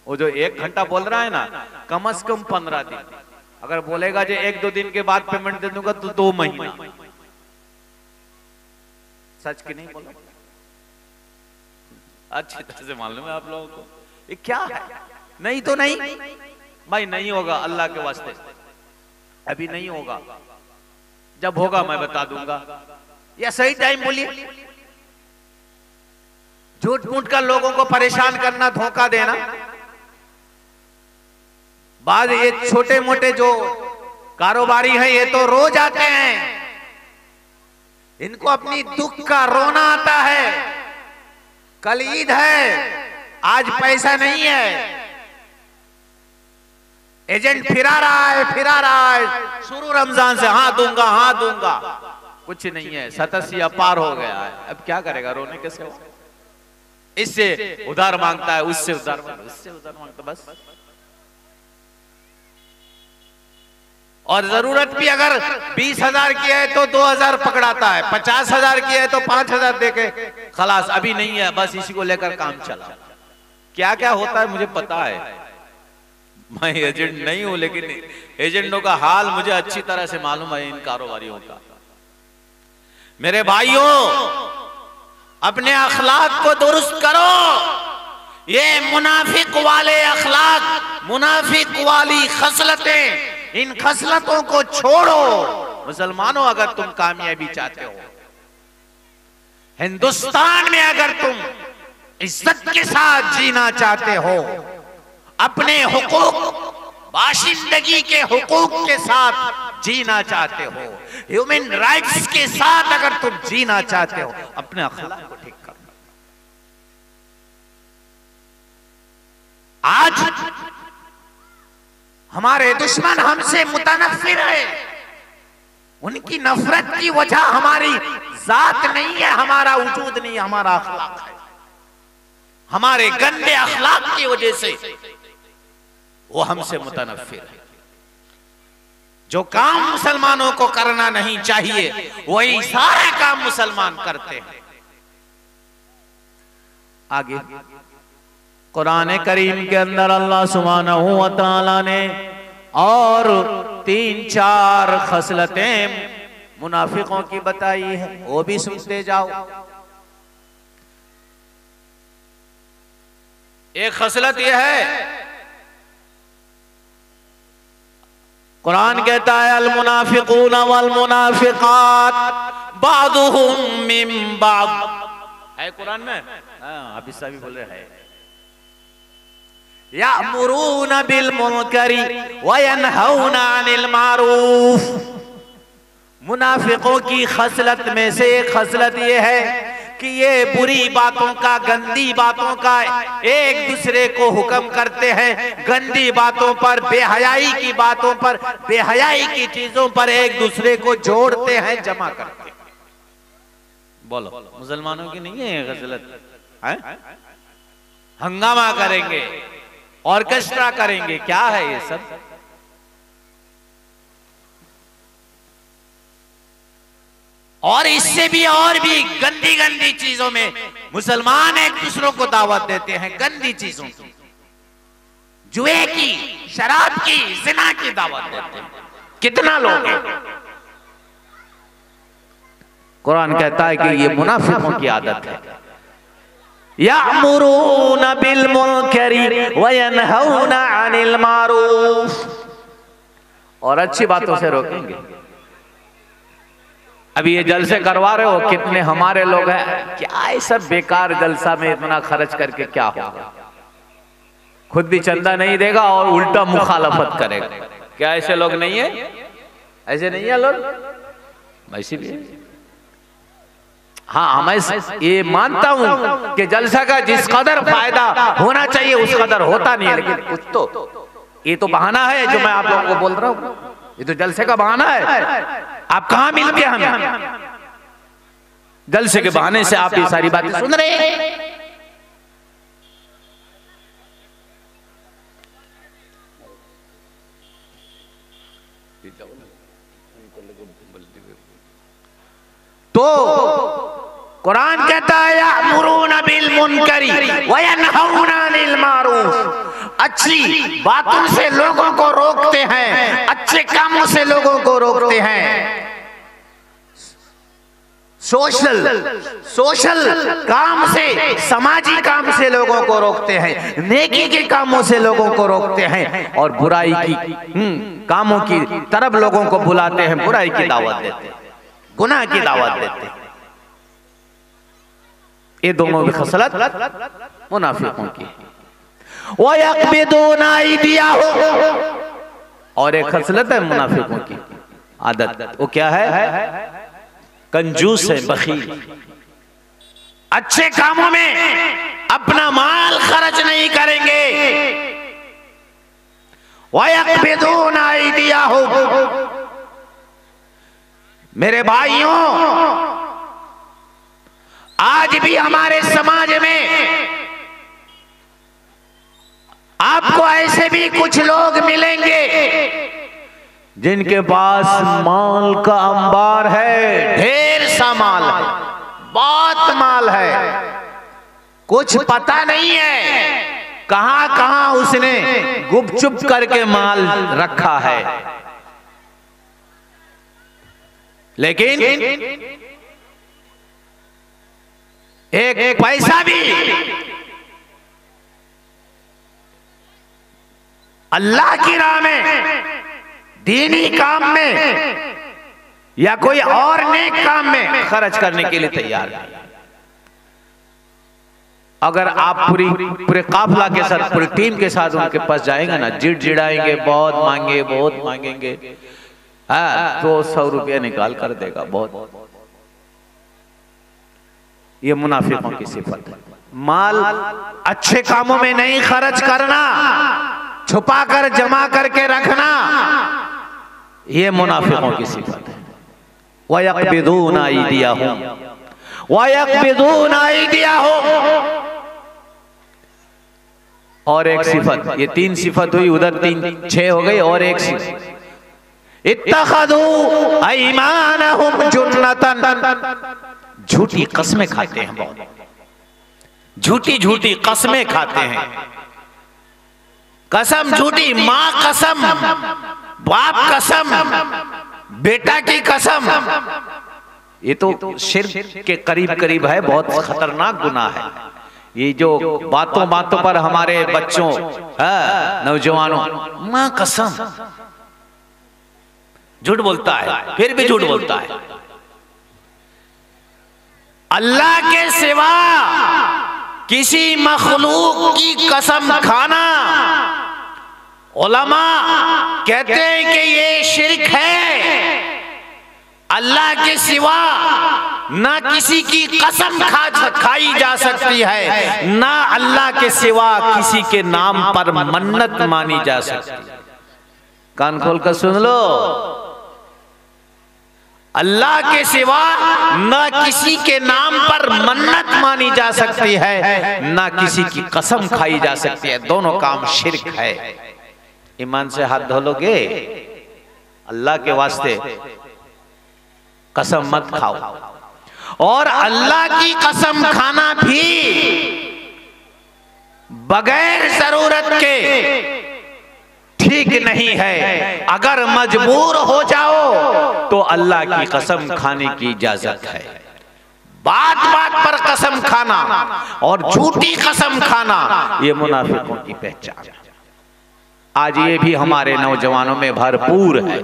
Speaker 1: वो जो 1 घंटा बोल रहा है ना, कम से कम 15 दिन। अगर बोलेगा जो 1-2 दिन के बाद पेमेंट दे दूंगा तो 2 महीना। सच की नहीं बोला, अच्छी तरह से मालूम है आप लोगों को ये क्या है। नहीं तो नहीं भाई, नहीं होगा, अल्लाह के वास्ते अभी नहीं होगा, जब होगा मैं बता दूंगा, या सही टाइम बोलिए। झूठ मूठ कर लोगों को परेशान करना, धोखा देना। बाद ये छोटे मोटे जो कारोबारी हैं, ये तो रोज आते हैं, इनको अपनी दुख का रोना आता है। कल ईद है, आज पैसा नहीं है, एजेंट फिरा रहा है शुरू रमजान से, हाँ दूंगा, कुछ नहीं है, 87 पार हो गया है। अब क्या करेगा, रोने कैसे हो? इससे उधार मांगता है, उससे उधार मांगता, बस। और जरूरत भी अगर 20,000 की है तो 2,000 पकड़ाता है, 50,000 की है तो 5,000 देके खलास, अभी नहीं है, बस इसी को लेकर काम चला। क्या क्या होता है मुझे पता है, मैं एजेंट नहीं हूं, लेकिन एजेंटों का हाल मुझे अच्छी तरह से मालूम है, इन कारोबारियों का। मेरे भाइयों, अपने अखलाक को दुरुस्त करो। ये मुनाफिक वाले अखलाक, मुनाफिक वाली खसलतें, इन खसलतों को छोड़ो। मुसलमानों, अगर तुम कामयाबी चाहते हो, हिंदुस्तान में अगर तुम इज्जत के साथ जीना चाहते हो, अपने हुकूक, बाशिंदगी के हुकूक के साथ जीना चाहते हो, ह्यूमन राइट्स के साथ अगर तुम जीना चाहते हो, अपने अखलाक को ठीक करो। आज हमारे दुश्मन हमसे मुतनफ्फिर है। उनकी नफरत की वजह हमारी जात नहीं है, हमारा वजूद नहीं है, हमारा अखलाक है। हमारे गंदे अखलाक की वजह से वो हमसे मुतनफ्फिर है। जो काम मुसलमानों को करना नहीं चाहिए, वही सारे काम मुसलमान करते हैं। आगे कुरान करीम के अंदर अल्लाह सुब्हानहू व तआला ने और 3-4 खसलतें मुनाफिकों की बताई है, वो भी सुनते जाओ। एक खसलत यह है, कुरान कहता है अल मुनाफिकून वल मुनाफिकात बादुहुम मिन बाद, है कुरान में। हाफिज साहब भी बोल रहे हैं, यामुरून बिल मुनकरी व यनहौना अनिल मारूफ। मुनाफिकों की खसलत में से एक खसलत यह है कि ये बुरी बातों का, गंदी बातों का एक दूसरे को हुक्म करते हैं, गंदी बातों पर, बेहयाई की बातों पर, बेहयाई की चीजों पर एक दूसरे को जोड़ते हैं, जमा करते हैं। बोलो, मुसलमानों की नहीं है ये गजलत? हंगामा करेंगे, ऑर्केस्ट्रा करेंगे, क्या है ये सब? और इससे भी और भी गंदी गंदी चीजों में मुसलमान एक दूसरों को दावत देते हैं, गंदी चीजों की, जुए की, शराब की, जिना की दावत देते हैं। कितना लोग हैं? कुरान कहता है कि ये मुनाफिकों की आदत है। यामुरून बिल मुनकरी व यनहौना अनिल मारूफ, और अच्छी बातों से रोकेंगे। अभी ये जलसे करवा रहे हो, कितने हमारे लोग हैं, क्या ये सब बेकार जलसा में इतना खर्च करके क्या होगा? खुद भी चंदा नहीं देगा और उल्टा मुखालफत करेगा। क्या ऐसे लोग नहीं है? ऐसे नहीं है लोग? ऐसे भी है। हाँ, मैं ये मानता हूं कि जलसा का जिस कदर फायदा होना चाहिए उस कदर होता नहीं है, लेकिन कुछ तो, ये तो बहाना है जो मैं आप लोगों को बोल रहा हूं, ये तो जलसे का बहाना है। आप कहां मिलते हैं हमें? जलसे के बहाने से आप ये सारी बातें सुन रहे हैं। तो कुरान कहता है यामुरून बिल मुनकरी व यनहौना अनिल मारूफ, अच्छी बातों से लोगों को रोकते हैं, अच्छे कामों से लोगों को रोकते हैं। सोशल काम से, समाजी काम से लोगों को रोकते हैं, नेकी के कामों से लोगों को रोकते हैं, और बुराई की कामों की तरफ लोगों को बुलाते हैं, बुराई की दावत देते हैं, गुनाह की दावत देते हैं। ये दोनों भी खसलत मुनाफिकों की। वो यक़बिदूना अयदियहुम, और एक खसलत है मुनाफिकों की आदत, वो क्या है? कंजूस है, बखील। अच्छे कामों में अपना माल खर्च नहीं करेंगे। वो यक़बिदूना अयदियहुम, मेरे भाइयों, आज भी हमारे समाज में आपको ऐसे भी कुछ लोग मिलेंगे जिनके पास माल का अंबार है, ढेर सा माल है, बहुत माल है, कुछ पता नहीं है कहां कहां उसने गुपचुप करके माल रखा है, लेकिन एक पैसा भी अल्लाह की राह में, दीनी काम में या कोई और नेक काम में खर्च करने के लिए तैयार नहीं। अगर आप पूरे काफिला के साथ, पूरी टीम के साथ उनके पास जाएंगे ना, जिड़ाएंगे, बहुत मांगेंगे, हाँ, तो 100 रुपया निकाल कर देगा, बहुत। ये मुनाफिकों की सिफत है। माल अच्छे कामों में नहीं खर्च करना, छुपा कर जमा करके रखना, ये मुनाफिकों की सिफत है। वयक़बिदून अयदियहुम वयक़बिदून अयदियहुम। और एक सिफत, ये 3 सिफत हुई, उधर 3 6 हो गई, और एक सिफत, इत्तखदू अयमानहुम जुन्नतन। झूठी कसमें खाते हैं, बहुत झूठी कसमें खाते हैं। कसम झूठी, माँ कसम, बाप कसम, बेटा की कसम, ये तो शिर्क के करीब है, बहुत खतरनाक गुनाह है। ये जो बातों पर हमारे बच्चों, नौजवानों, माँ कसम, झूठ बोलता है, फिर भी झूठ बोलता है। अल्लाह के सिवा किसी मखलूक की कसम खाना, उलमा कहते हैं कि ये शिर्क है। अल्लाह के सिवा ना किसी की कसम खाई जा सकती है, ना अल्लाह के सिवा किसी के नाम पर मन्नत मानी जा सकती। कान खोल कर सुन लो, अल्लाह के सिवा ना किसी के नाम पर मन्नत मानी जा सकती है, ना किसी की कसम खाई जा सकती है। दोनों काम शिर्क है। ईमान से हाथ धो लोगे, अल्लाह के वास्ते कसम मत खाओ। और अल्लाह की कसम खाना भी बगैर जरूरत के ठीक नहीं है। अगर मजबूर हो जाओ तो अल्लाह की कसम खाने की इजाजत है। बात पर कसम खाना और झूठी कसम खाना, ये मुनाफिकों की पहचान है। आज ये भी हमारे नौजवानों में भरपूर है,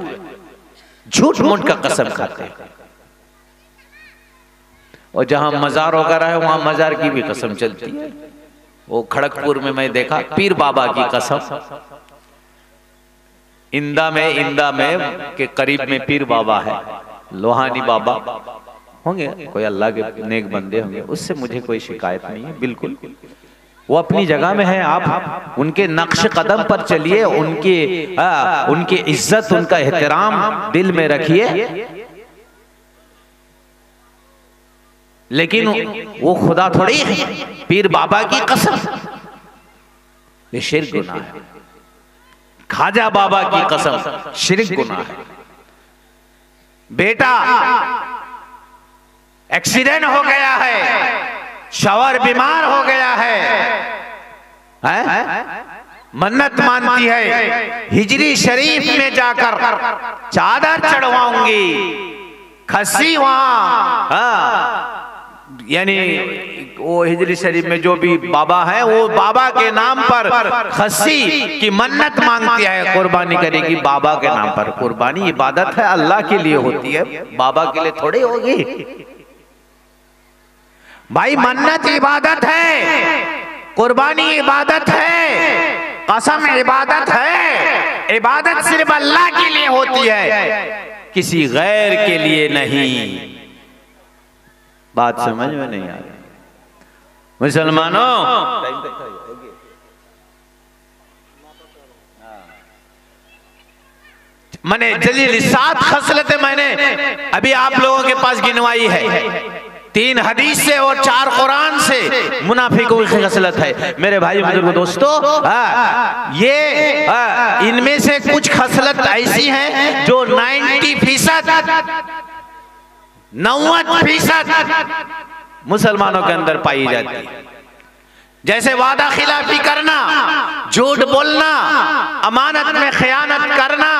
Speaker 1: झूठ मूठ का कसम खाते हैं। और जहां मजार वगैरह है, वहां मजार की भी कसम चलती है। वो खड़गपुर में मैं देखा, पीर बाबा की कसम, इंदा में के करीब में पीर बाबा है, लोहानी बाबा होंगे, कोई अल्लाह के नेक बंदे होंगे, उससे मुझे कोई शिकायत नहीं है, बिल्कुल वो अपनी जगह में है। आप उनके नक्श कदम पर चलिए, उनकी इज्जत, उनका एहतराम दिल में रखिए, लेकिन वो खुदा थोड़ी है। पीर बाबा की कसम, ये शिर्क गुनाह है। खाजा बाबा की कसम, शिर्क गुनाह है। बेटा एक्सीडेंट हो गया है, शौहर बीमार हो गया है, मन्नत मानती है, हिजरी शरीफ में जाकर चादर चढ़वाऊंगी, खस्सी वहां, यानी वो हिजरी शरीफ में जो भी बाबा है, वो बाबा के नाम पर खस्सी की मन्नत मांगती है, कुर्बानी करेगी बाबा के नाम पर। कुर्बानी इबादत है, अल्लाह के लिए होती है, बाबा के लिए थोड़ी होगी भाई। मन्नत इबादत है, कुर्बानी इबादत है, कसम इबादत है। इबादत सिर्फ अल्लाह के लिए होती है, किसी गैर के लिए नहीं। बात समझ में नहीं आ रही मुसलमानों। मैंने जलील 7 खसलतें मैंने अभी आप लोगों के पास गिनवाई है, 3 हदीस से और 4 कुरान से। मुनाफिकों की खसलत है मेरे भाई बुजुर्ग दोस्तों। ये इनमें से कुछ खसलत ऐसी हैं जो 90% मुसलमानों के अंदर पाई जाती है। जैसे वादा खिलाफी करना, झूठ बोलना, अमानत में खयानत करना,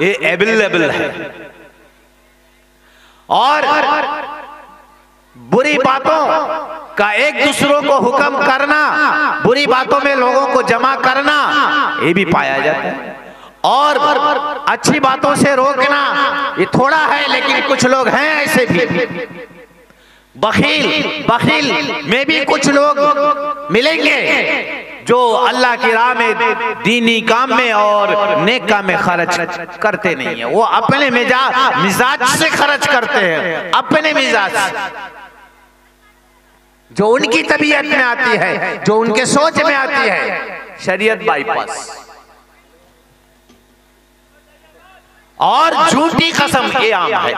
Speaker 1: ये अवेलेबल है। और बुरी बातों का एक दूसरों को हुक्म करना, बुरी बातों में लोगों को जमा करना, ये भी पाया जाता है। और अच्छी बातों से रोकना, ये थोड़ा है, लेकिन कुछ लोग हैं ऐसे भी। बखील में भी कुछ लोग मिलेंगे जो अल्लाह की राह में, दीनी काम में और नेक काम में खर्च करते नहीं है। वो अपने मिजाज से खर्च करते हैं, अपने मिजाज से, जो उनकी तबीयत में आती है, जो उनके सोच में आती है, शरीयत बाईपास। और झूठी कसम ये आम है।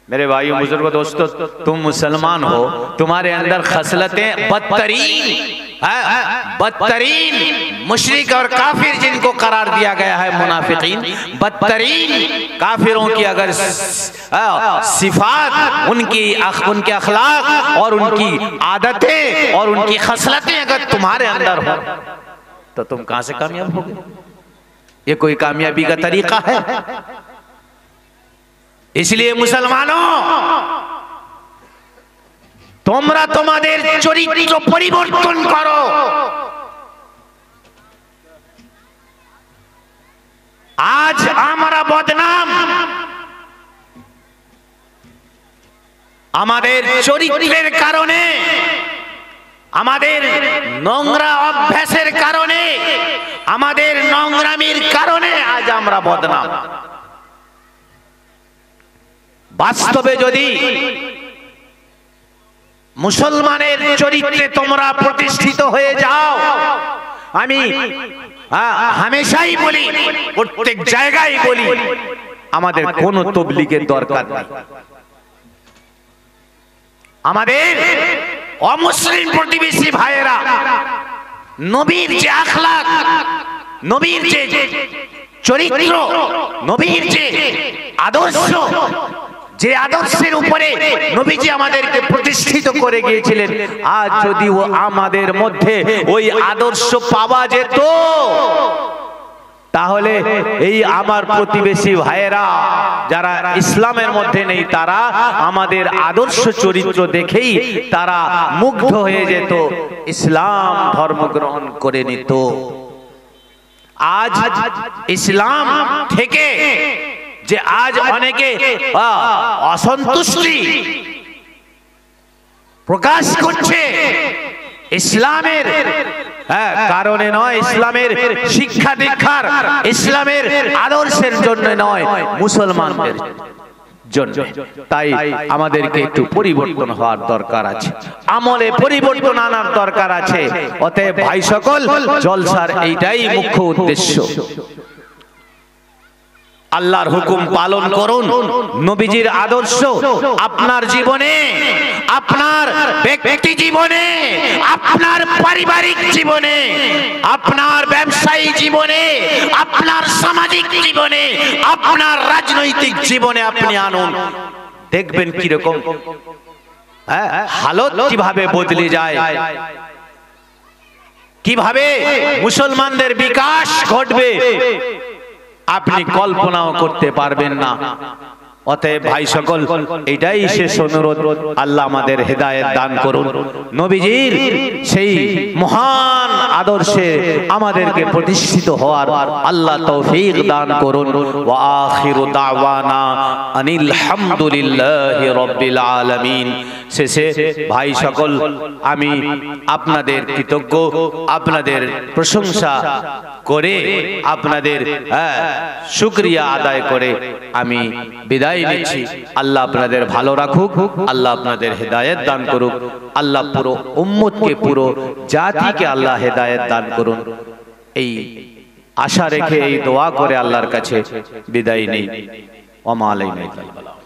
Speaker 1: मेरे भाइयों बुजुर्गों दोस्तों, तुम मुसलमान हो, तुम्हारे अंदर खसलतें बदतरीन मुशरिक और काफिर जिनको करार दिया गया है मुनाफिकीन, बदतरीन काफिरों की अगर सिफात, उनके अखलाक और उनकी आदतें और उनकी खसलतें अगर तुम्हारे अंदर हो, तो तुम कहां से कामयाब होगे? ये कोई कामयाबी का तरीका है? इसलिए मुसलमानों, তোমরা তোমাদের চরিত্র পরিবর্তন করো। আজ আমরা বদনাম আমাদের চরিত্রের কারণে, আমাদের নোংরা অভ্যাসের কারণে, আমাদের নোংরামির কারণে আজ আমরা বদনাম। বাস্তবে যদি মুসলমানের চরিত্রে তোমরা প্রতিষ্ঠিত হয়ে যাও, আমি হামেশাই বলি, প্রত্যেক জায়গায় বলি, আমাদের কোনো তবলিগের দরকার নেই। আমাদের অমুসলিম প্রতিবেশী ভাইয়েরা নবীর যে আখলাক, নবীর যে চরিত্র, নবীর যে আদর্শ, যে আদর্শের উপরে নবীজি আমাদেরকে প্রতিষ্ঠিত করে গিয়েছিলেন, আজ যদি ও আমাদের মধ্যে ওই আদর্শ পাওয়া যেত, তাহলে এই আমার প্রতিবেশী ভাইয়েরা যারা ইসলামের মধ্যে নেই, তারা আমাদের আদর্শ চরিত্র দেখেই তারা মুগ্ধ হয়ে যেত, ইসলাম ধর্ম গ্রহণ করে নিত। আজ ইসলাম থেকে যে আজ অনেকে অসন্তুষ্টি প্রকাশ করছে, ইসলামের কারণে নয়, ইসলামের শিক্ষা দীক্ষার, ইসলামের আদর্শের জন্য নয়, মুসলমানদের জন্য। তাই আমাদেরকে একটু পরিবর্তন হওয়ার দরকার আছে, আমলে পরিবর্তন আনার দরকার আছে। অতএব ভাই সকল, জলসার এইটাই মুখ্য উদ্দেশ্য। আল্লাহর হুকুম পালন করুন, নবীজির আদর্শ আপনার জীবনে, আপনার ব্যক্তি জীবনে, আপনার পারিবারিক জীবনে, আপনার ব্যবসায়ী জীবনে, আপনার সামাজিক জীবনে, আপনার রাজনৈতিক জীবনে আপনি আনুন। দেখবেন কিরকম হালত কিভাবে বদলে যায়, কিভাবে মুসলমানদের বিকাশ ঘটবে, আপনি কল্পনাও করতে পারবেন না। অতএব ভাই সকল, এটাই শেষ অনুরোধ, আল্লাহ আমাদের হেদায়েত দান করুন, নবীজির সেই মহান আদর্শে আমাদেরকে প্রতিষ্ঠিত হওয়ার আল্লাহ তৌফিক দান করুন। ওয়া আখিরু দাওয়ানা আনিল হামদুলিল্লাহি রাব্বিল আলামিন। শেষে ভাই সকল, আমি আপনাদের কৃতজ্ঞ, আপনাদের প্রশংসা করে, আপনাদের শুকরিয়া আদায় করে আমি বিদায় নিচ্ছি। আল্লাহ আপনাদের ভালো রাখুক, আল্লাহ আপনাদের হেদায়েত দান করুক, আল্লাহ পুরো উম্মতকে, পুরো জাতিকে আল্লাহ হেদায়েত দান করুন। এই আশা রেখে, এই দোয়া করে আল্লাহর কাছে বিদায় নেই। ওয়া মা আলাইনা ইল্লাল বালাগ।